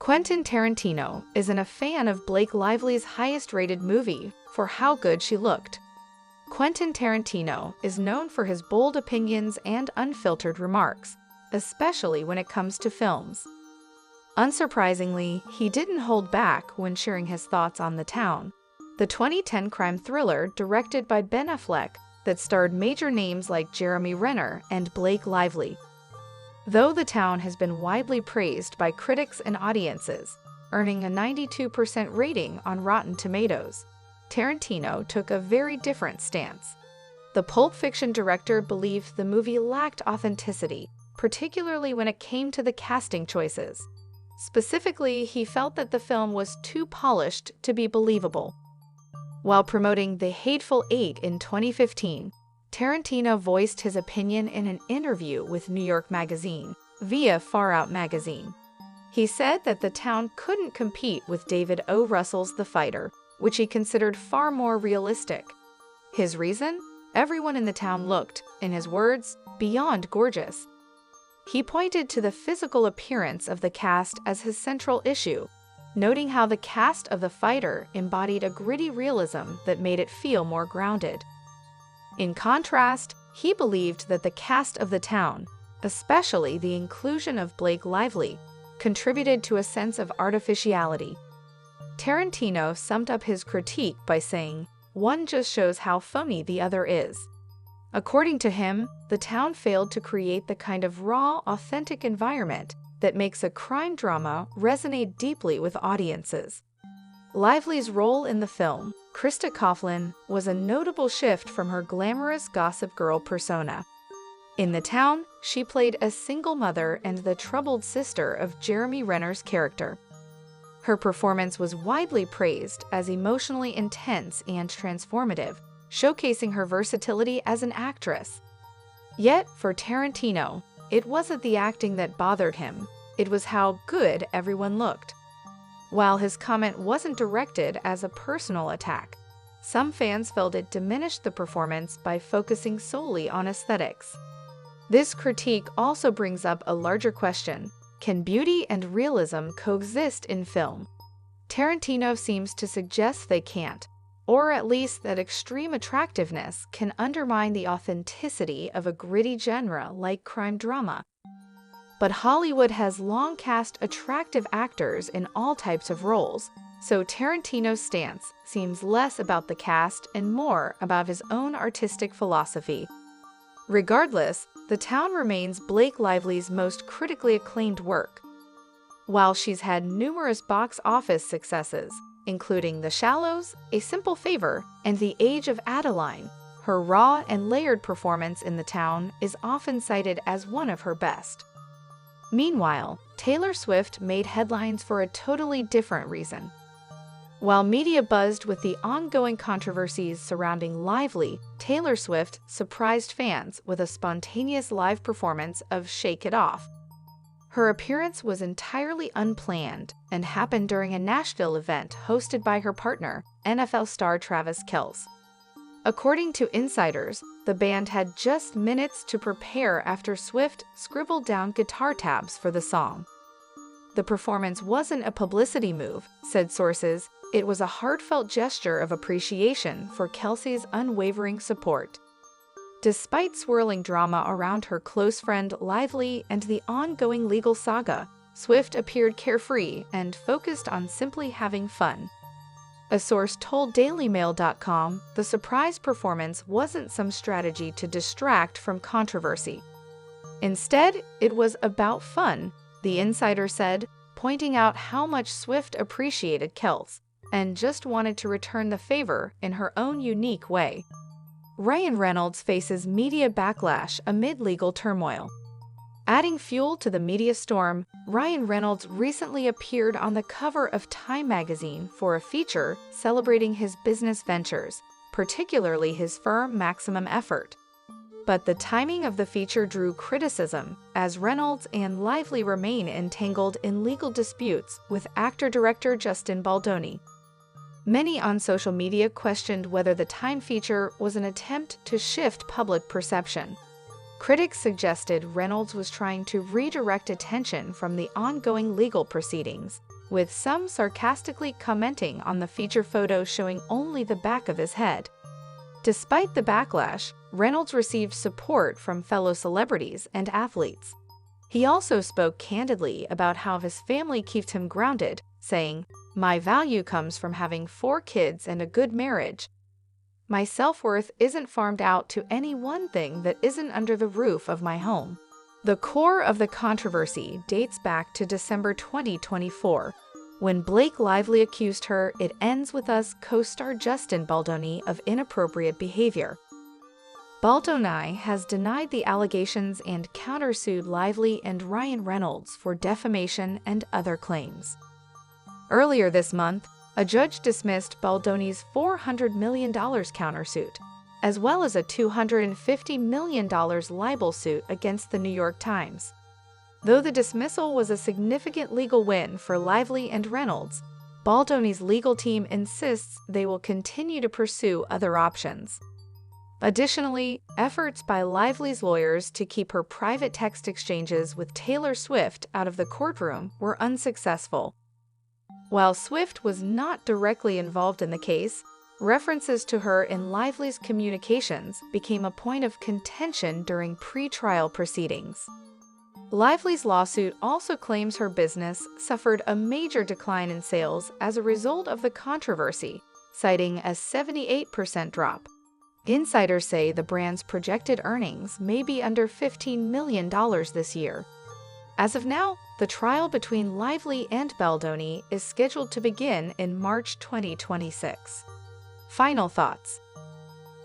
Quentin Tarantino isn't a fan of Blake Lively's highest-rated movie for how good she looked. Quentin Tarantino is known for his bold opinions and unfiltered remarks, especially when it comes to films. Unsurprisingly, he didn't hold back when sharing his thoughts on The Town, the 2010 crime thriller directed by Ben Affleck that starred major names like Jeremy Renner and Blake Lively. Though The Town has been widely praised by critics and audiences, earning a 92% rating on Rotten Tomatoes, Tarantino took a very different stance. The Pulp Fiction director believed the movie lacked authenticity, particularly when it came to the casting choices. Specifically, he felt that the film was too polished to be believable. While promoting The Hateful Eight in 2015, Tarantino voiced his opinion in an interview with New York Magazine via Far Out magazine. He said that The Town couldn't compete with David O. Russell's The Fighter, which he considered far more realistic. His reason? Everyone in The Town looked, in his words, beyond gorgeous. He pointed to the physical appearance of the cast as his central issue, noting how the cast of The Fighter embodied a gritty realism that made it feel more grounded. In contrast, he believed that the cast of The Town, especially the inclusion of Blake Lively, contributed to a sense of artificiality. Tarantino summed up his critique by saying, "One just shows how phony the other is." According to him, The Town failed to create the kind of raw, authentic environment that makes a crime drama resonate deeply with audiences. Lively's role in the film, Krista Coughlin, was a notable shift from her glamorous gossip girl persona. In The Town, she played a single mother and the troubled sister of Jeremy Renner's character. Her performance was widely praised as emotionally intense and transformative, showcasing her versatility as an actress. Yet, for Tarantino, it wasn't the acting that bothered him, it was how good everyone looked. While his comment wasn't directed as a personal attack, some fans felt it diminished the performance by focusing solely on aesthetics. This critique also brings up a larger question: can beauty and realism coexist in film? Tarantino seems to suggest they can't, or at least that extreme attractiveness can undermine the authenticity of a gritty genre like crime drama. But Hollywood has long cast attractive actors in all types of roles, so Tarantino's stance seems less about the cast and more about his own artistic philosophy. Regardless, The Town remains Blake Lively's most critically acclaimed work. While she's had numerous box office successes, including The Shallows, A Simple Favor, and The Age of Adeline, her raw and layered performance in The Town is often cited as one of her best. Meanwhile, Taylor Swift made headlines for a totally different reason. While media buzzed with the ongoing controversies surrounding Lively, Taylor Swift surprised fans with a spontaneous live performance of Shake It Off. Her appearance was entirely unplanned and happened during a Nashville event hosted by her partner, NFL star Travis Kelce. According to insiders, the band had just minutes to prepare after Swift scribbled down guitar tabs for the song. The performance wasn't a publicity move, said sources. It was a heartfelt gesture of appreciation for Kelce's unwavering support. Despite swirling drama around her close friend Lively and the ongoing legal saga, Swift appeared carefree and focused on simply having fun. A source told DailyMail.com the surprise performance wasn't some strategy to distract from controversy. Instead, it was about fun, the insider said, pointing out how much Swift appreciated Kelce and just wanted to return the favor in her own unique way. Ryan Reynolds faces media backlash amid legal turmoil. Adding fuel to the media storm, Ryan Reynolds recently appeared on the cover of Time magazine for a feature celebrating his business ventures, particularly his firm Maximum Effort. But the timing of the feature drew criticism, as Reynolds and Lively remain entangled in legal disputes with actor-director Justin Baldoni. Many on social media questioned whether the Time feature was an attempt to shift public perception. Critics suggested Reynolds was trying to redirect attention from the ongoing legal proceedings, with some sarcastically commenting on the feature photo showing only the back of his head. Despite the backlash, Reynolds received support from fellow celebrities and athletes. He also spoke candidly about how his family keeps him grounded, saying, "My value comes from having 4 kids and a good marriage. My self-worth isn't farmed out to any one thing that isn't under the roof of my home." The core of the controversy dates back to December 2024, when Blake Lively accused her "It Ends With Us" co-star Justin Baldoni of inappropriate behavior. Baldoni has denied the allegations and countersued Lively and Ryan Reynolds for defamation and other claims. Earlier this month, a judge dismissed Baldoni's $400 million countersuit, as well as a $250 million libel suit against the New York Times. Though the dismissal was a significant legal win for Lively and Reynolds, Baldoni's legal team insists they will continue to pursue other options. Additionally, efforts by Lively's lawyers to keep her private text exchanges with Taylor Swift out of the courtroom were unsuccessful. While Swift was not directly involved in the case, references to her in Lively's communications became a point of contention during pre-trial proceedings. Lively's lawsuit also claims her business suffered a major decline in sales as a result of the controversy, citing a 78% drop. Insiders say the brand's projected earnings may be under $15 million this year. As of now, the trial between Lively and Baldoni is scheduled to begin in March 2026. Final thoughts.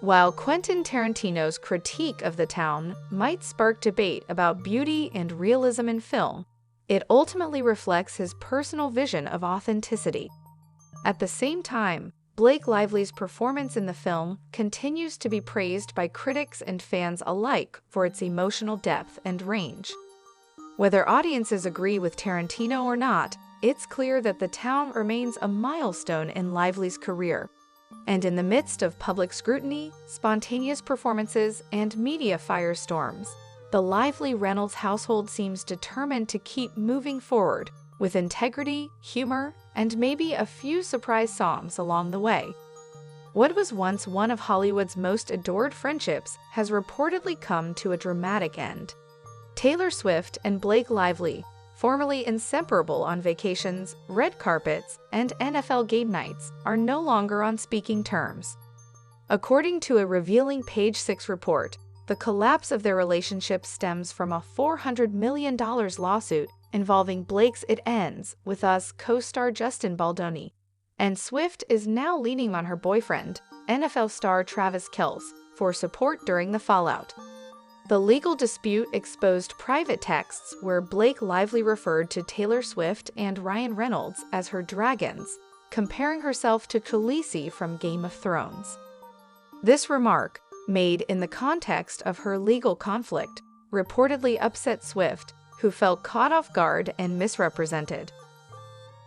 While Quentin Tarantino's critique of The Town might spark debate about beauty and realism in film, it ultimately reflects his personal vision of authenticity. At the same time, Blake Lively's performance in the film continues to be praised by critics and fans alike for its emotional depth and range. Whether audiences agree with Tarantino or not, it's clear that The Town remains a milestone in Lively's career. And in the midst of public scrutiny, spontaneous performances, and media firestorms, the Lively-Reynolds household seems determined to keep moving forward, with integrity, humor, and maybe a few surprise songs along the way. What was once one of Hollywood's most adored friendships has reportedly come to a dramatic end. Taylor Swift and Blake Lively, formerly inseparable on vacations, red carpets, and NFL game nights, are no longer on speaking terms. According to a revealing Page Six report, the collapse of their relationship stems from a $400 million lawsuit involving Blake's It Ends With Us co-star Justin Baldoni, and Swift is now leaning on her boyfriend, NFL star Travis Kelce, for support during the fallout. The legal dispute exposed private texts where Blake Lively referred to Taylor Swift and Ryan Reynolds as her dragons, comparing herself to Khaleesi from Game of Thrones. This remark, made in the context of her legal conflict, reportedly upset Swift, who felt caught off guard and misrepresented.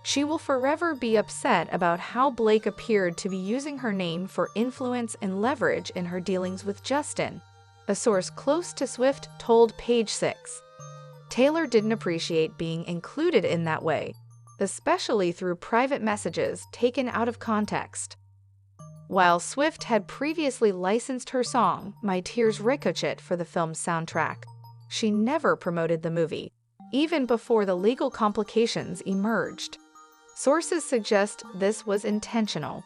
She will forever be upset about how Blake appeared to be using her name for influence and leverage in her dealings with Justin, a source close to Swift told Page Six. Taylor didn't appreciate being included in that way, especially through private messages taken out of context. While Swift had previously licensed her song, My Tears Ricochet, for the film's soundtrack, she never promoted the movie, even before the legal complications emerged. Sources suggest this was intentional.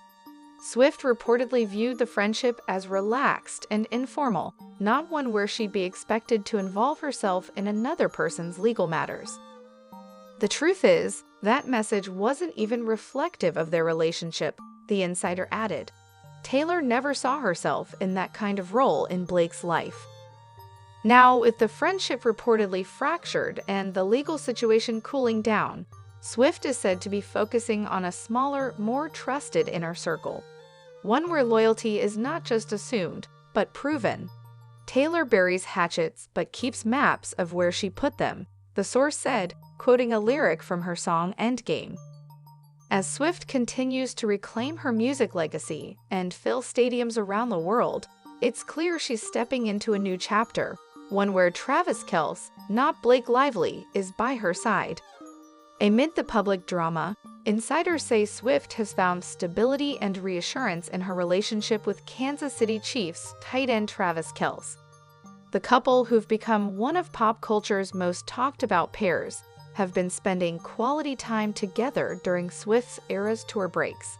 Swift reportedly viewed the friendship as relaxed and informal, not one where she'd be expected to involve herself in another person's legal matters. The truth is, that message wasn't even reflective of their relationship, the insider added. Taylor never saw herself in that kind of role in Blake's life. Now, with the friendship reportedly fractured and the legal situation cooling down, Swift is said to be focusing on a smaller, more trusted inner circle, one where loyalty is not just assumed, but proven. Taylor buries hatchets but keeps maps of where she put them, the source said, quoting a lyric from her song Endgame. As Swift continues to reclaim her music legacy and fill stadiums around the world, it's clear she's stepping into a new chapter, one where Travis Kelce, not Blake Lively, is by her side. Amid the public drama, insiders say Swift has found stability and reassurance in her relationship with Kansas City Chiefs tight end Travis Kelce. The couple, who've become one of pop culture's most talked about pairs, have been spending quality time together during Swift's Eras Tour breaks.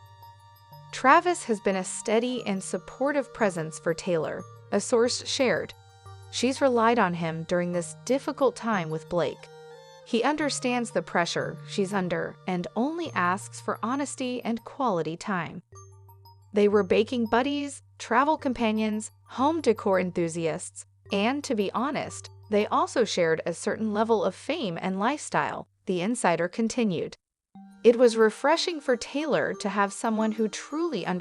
Travis has been a steady and supportive presence for Taylor, a source shared. She's relied on him during this difficult time with Blake. He understands the pressure she's under and only asks for honesty and quality time. They were baking buddies, travel companions, home decor enthusiasts, and, to be honest, they also shared a certain level of fame and lifestyle, the insider continued. It was refreshing for Taylor to have someone who truly understood